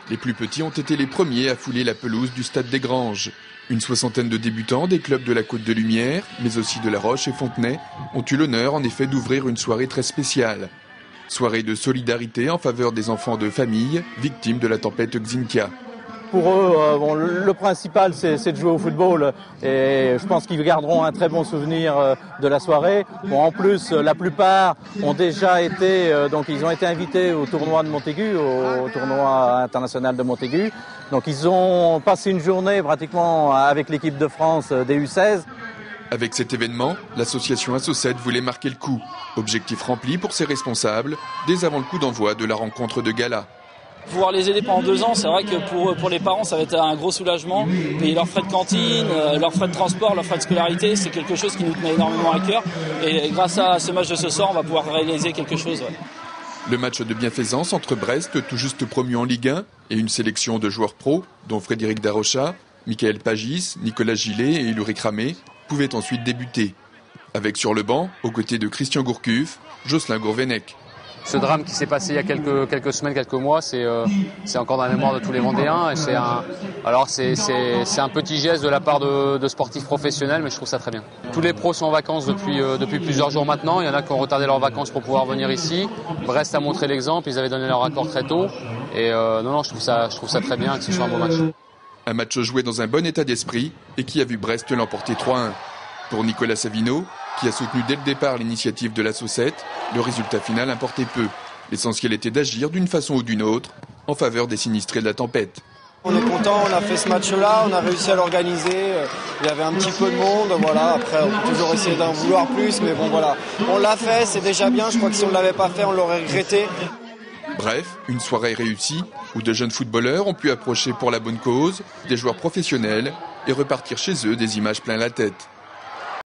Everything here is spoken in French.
Les plus petits ont été les premiers à fouler la pelouse du stade des Granges. Une soixantaine de débutants des clubs de la Côte de Lumière, mais aussi de La Roche et Fontenay, ont eu l'honneur en effet d'ouvrir une soirée très spéciale. Soirée de solidarité en faveur des enfants de famille victimes de la tempête Xynthia. Pour eux, le principal, c'est de jouer au football et je pense qu'ils garderont un très bon souvenir de la soirée. Bon, en plus, la plupart ont déjà été, donc ils ont été invités au tournoi de Montaigu, au tournoi international de Montaigu. Donc ils ont passé une journée pratiquement avec l'équipe de France des U16. Avec cet événement, l'association Assocet voulait marquer le coup. Objectif rempli pour ses responsables, dès avant le coup d'envoi de la rencontre de gala. Pouvoir les aider pendant 2 ans, c'est vrai que pour les parents, ça va être un gros soulagement. Payer leurs frais de cantine, leurs frais de transport, leurs frais de scolarité, c'est quelque chose qui nous tenait énormément à cœur. Et grâce à ce match de ce soir, on va pouvoir réaliser quelque chose. Ouais. Le match de bienfaisance entre Brest, tout juste promu en Ligue 1, et une sélection de joueurs pros, dont Frédéric Darocha, Michael Pagis, Nicolas Gillet et Ulrich Ramé, pouvait ensuite débuter. Avec sur le banc, aux côtés de Christian Gourcuff, Jocelyn Gourvenec. Ce drame qui s'est passé il y a quelques semaines, quelques mois, c'est encore dans la mémoire de tous les Vendéens. Et c'est un petit geste de la part de sportifs professionnels, mais je trouve ça très bien. Tous les pros sont en vacances depuis plusieurs jours maintenant. Il y en a qui ont retardé leurs vacances pour pouvoir venir ici. Brest a montré l'exemple, ils avaient donné leur accord très tôt. Et non, je trouve ça très bien que ce soit un beau match. Un match joué dans un bon état d'esprit et qui a vu Brest l'emporter 3-1. Pour Nicolas Savino, qui a soutenu dès le départ l'initiative de l'Assocet, le résultat final importait peu. L'essentiel était d'agir d'une façon ou d'une autre en faveur des sinistrés de la tempête. On est content, on a fait ce match-là, on a réussi à l'organiser. Il y avait un petit peu de monde, voilà. Après, on peut toujours essayer d'en vouloir plus, mais bon, voilà. On l'a fait, c'est déjà bien. Je crois que si on ne l'avait pas fait, on l'aurait regretté. Bref, une soirée réussie où de jeunes footballeurs ont pu approcher pour la bonne cause des joueurs professionnels et repartir chez eux des images plein la tête.